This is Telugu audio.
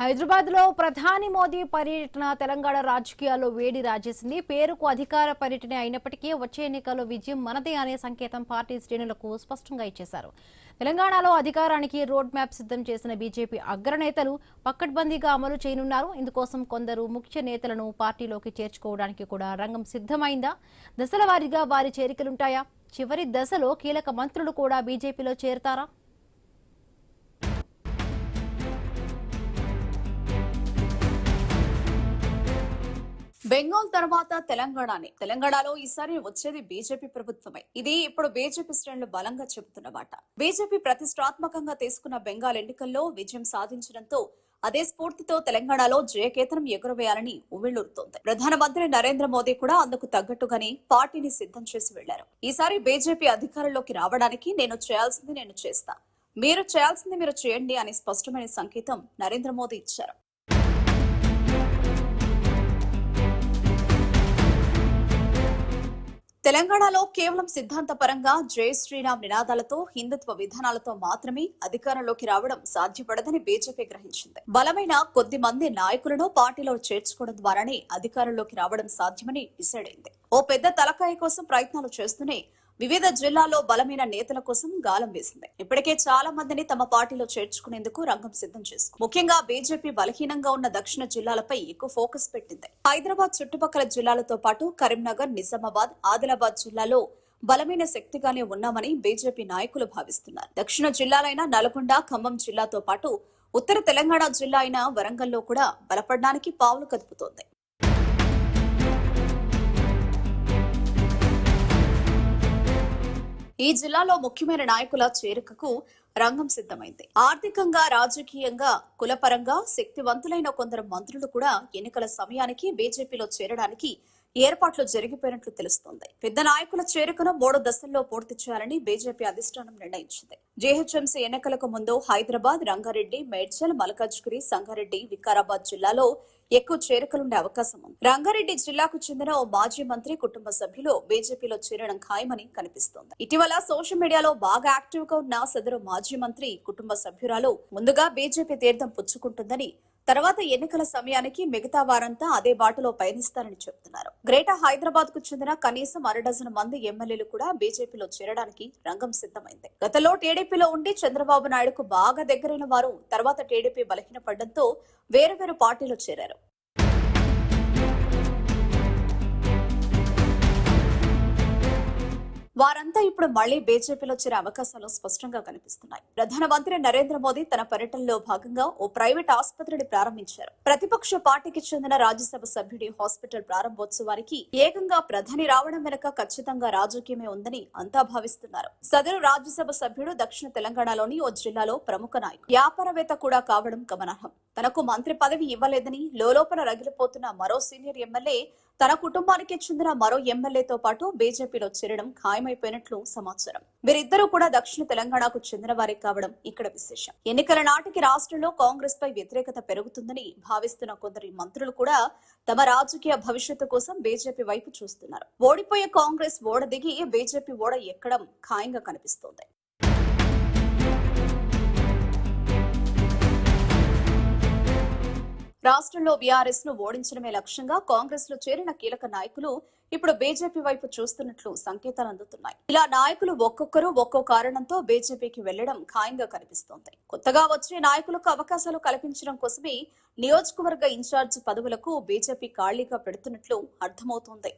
హైదరాబాద్ లో ప్రధాని మోదీ పర్యటన తెలంగాణ రాజకీయాల్లో వేడి రాజేసింది. పేరుకు అధికార పర్యటన అయినప్పటికీ వచ్చే ఎన్నికల్లో విజయం మనదే అనే సంకేతం పార్టీ శ్రేణులకు స్పష్టంగా ఇచ్చేశారు. తెలంగాణలో అధికారానికి రోడ్ మ్యాప్ సిద్ధం చేసిన బీజేపీ అగ్రనేతలు పకడ్బందీగా అమలు చేయనున్నారు. ఇందుకోసం కొందరు ముఖ్య నేతలను పార్టీలోకి చేర్చుకోవడానికి కూడా రంగం సిద్ధమైందా? దశల వారీగా వారి చేరికలుంటాయా? చివరి దశలో కీలక మంత్రులు కూడా బీజేపీలో చేరతారా? బెంగాల్ తర్వాత తెలంగాణలో ఈసారి వచ్చేది బీజేపీ ప్రభుత్వమే. ఇది ఇప్పుడు బీజేపీ శ్రేణులు బలంగా చెబుతున్న మాట. బీజేపీ ప్రతిష్టాత్మకంగా తీసుకున్న బెంగాల్ ఎన్నికల్లో విజయం సాధించడంతో అదే స్ఫూర్తితో తెలంగాణలో జయకేతనం ఎగురవేయాలని ఉవ్విళ్లూరుతోంది. ప్రధానమంత్రి నరేంద్ర మోదీ కూడా అందుకు తగ్గట్టుగానే పార్టీని సిద్ధం చేసి వెళ్లారు. ఈసారి బీజేపీ అధికారంలోకి రావడానికి నేను చేస్తా, మీరు చేయాల్సింది మీరు చేయండి అని స్పష్టమైన సంకేతం నరేంద్ర మోదీ ఇచ్చారు. తెలంగాణలో కేవలం సిద్ధాంతపరంగా జై శ్రీరామ్ నినాదాలతో, హిందుత్వ విధానాలతో మాత్రమే అధికారంలోకి రావడం సాధ్యపడదని బీజేపీ గ్రహించింది. బలమైన కొద్ది మంది నాయకులను పార్టీలో చేర్చుకోవడం ద్వారానే అధికారంలోకి రావడం సాధ్యమని డిసైడ్ అయింది. ఓ పెద్ద తలకాయ కోసం ప్రయత్నాలు చేస్తూనే వివిధ జిల్లాల్లో బలమైన నేతల కోసం గాలం వేసింది. ఇప్పటికే చాలా మందిని తమ పార్టీలో చేర్చుకునేందుకు రంగం సిద్ధం చేసుకుంది. ముఖ్యంగా బీజేపీ బలహీనంగా ఉన్న దక్షిణ జిల్లాలపై ఎక్కువ ఫోకస్ పెట్టింది. హైదరాబాద్ చుట్టుపక్కల జిల్లాలతో పాటు కరీంనగర్, నిజామాబాద్, ఆదిలాబాద్ జిల్లాలో బలమైన శక్తిగానే ఉన్నామని బీజేపీ నాయకులు భావిస్తున్నారు. దక్షిణ జిల్లాలైన నల్గొండ, ఖమ్మం జిల్లాతో పాటు ఉత్తర తెలంగాణ జిల్లా అయిన వరంగల్లో కూడా బలపడడానికి పావులు కదుపుతోంది. ఈ జిల్లాలో ముఖ్యమైన నాయకుల చేరికకు రంగం సిద్ధమైంది. ఆర్థికంగా, రాజకీయంగా, కులపరంగా శక్తివంతులైన కొందరు మంత్రులు కూడా ఎన్నికల సమయానికి బీజేపీలో చేరడానికి ఏర్పాట్లు జరిగిపోయినట్లు తెలుస్తోంది. పెద్ద నాయకుల చేరికను 3 దశల్లో పూర్తి చేయాలని బీజేపీ అధిష్టానం నిర్ణయించింది. జీహెచ్ఎంసీ ఎన్నికలకు ముందు హైదరాబాద్, రంగారెడ్డి, మేడ్చల్, మల్కాజ్గిరి, సంగారెడ్డి, వికారాబాద్ జిల్లాలో ఎక్కువ చేరికలుండే అవకాశం ఉంది. రంగారెడ్డి జిల్లాకు చెందిన ఓ మాజీ మంత్రి కుటుంబ సభ్యులు బీజేపీలో చేరడం ఖాయమని కనిపిస్తోంది. ఇటీవల సోషల్ మీడియాలో బాగా యాక్టివ్ గా ఉన్న సదరు మాజీ మంత్రి కుటుంబ సభ్యురాలు ముందుగా బీజేపీ తీర్థం పుచ్చుకుంటుందని, తర్వాత ఎన్నికల సమయానికి మిగతా వారంతా అదే బాటలో పయనిస్తారని చెబుతున్నారు. గ్రేటర్ హైదరాబాద్ కు చెందిన కనీసం 6 డజన్ మంది ఎమ్మెల్యేలు కూడా బీజేపీలో చేరడానికి రంగం సిద్ధమైంది. గతంలో టీడీపీలో ఉండి చంద్రబాబు నాయుడుకు బాగా దగ్గరైన వారు తర్వాత టీడీపీ బలహీనపడడంతో వేరు పార్టీలో చేరారు. వారంతా ఇప్పుడు మళ్లీ బీజేపీలో చేరే అవకాశాలు స్పష్టంగా కనిపిస్తున్నాయి. ప్రధానమంత్రి నరేంద్ర మోదీ తన పర్యటనలో భాగంగా ఓ ప్రైవేట్ ఆసుపత్రిని ప్రారంభించారు. ప్రతిపక్ష పార్టీకి చెందిన రాజ్యసభ సభ్యుడి హాస్పిటల్ ప్రారంభోత్సవానికి ఏకంగా ప్రధాని రావడం వెనుక ఖచ్చితంగా రాజకీయమే ఉందని అంతా భావిస్తున్నారు. సదరు రాజ్యసభ సభ్యుడు దక్షిణ తెలంగాణలోని ఓ జిల్లాలో ప్రముఖ నాయకుడు, వ్యాపారవేత్త కూడా కావడం గమనార్హం. తనకు మంత్రి పదవి ఇవ్వలేదని లోలోపల రగిలిపోతున్న మరో సీనియర్ ఎమ్మెల్యే తన కుటుంబానికి చెందిన మరో ఎమ్మెల్యేతో పాటు బీజేపీలో చేరడం ఖాయమైపోయినట్లు సమాచారం. వీరిద్దరూ కూడా దక్షిణ తెలంగాణకు చెందిన వారే కావడం ఇక్కడ విశేషం. ఎన్నికల నాటికి రాష్ట్రంలో కాంగ్రెస్ పై వ్యతిరేకత పెరుగుతుందని భావిస్తున్న కొందరు మంత్రులు కూడా తమ రాజకీయ భవిష్యత్తు కోసం బీజేపీ వైపు చూస్తున్నారు. ఓడిపోయే కాంగ్రెస్ ఓడ దిగి బీజేపీ ఓడ ఎక్కడం ఖాయంగా కనిపిస్తోంది. రాష్ట్రంలో బీఆర్ఎస్ ను ఓడించడమే లక్ష్యంగా కాంగ్రెస్ లో చేరిన కీలక నాయకులు ఇప్పుడు బీజేపీ వైపు చూస్తున్నట్లు సంకేతాలు అందుతున్నాయి. ఇలా నాయకులు ఒక్కొక్కరు ఒక్కో కారణంతో బీజేపీకి వెళ్లడం ఖాయంగా కనిపిస్తోంది. కొత్తగా వచ్చే నాయకులకు అవకాశాలు కల్పించడం కోసమే నియోజకవర్గ ఇన్ఛార్జ్ పదవులకు బీజేపీ ఖాళీగా పెడుతున్నట్లు అర్థమవుతోంది.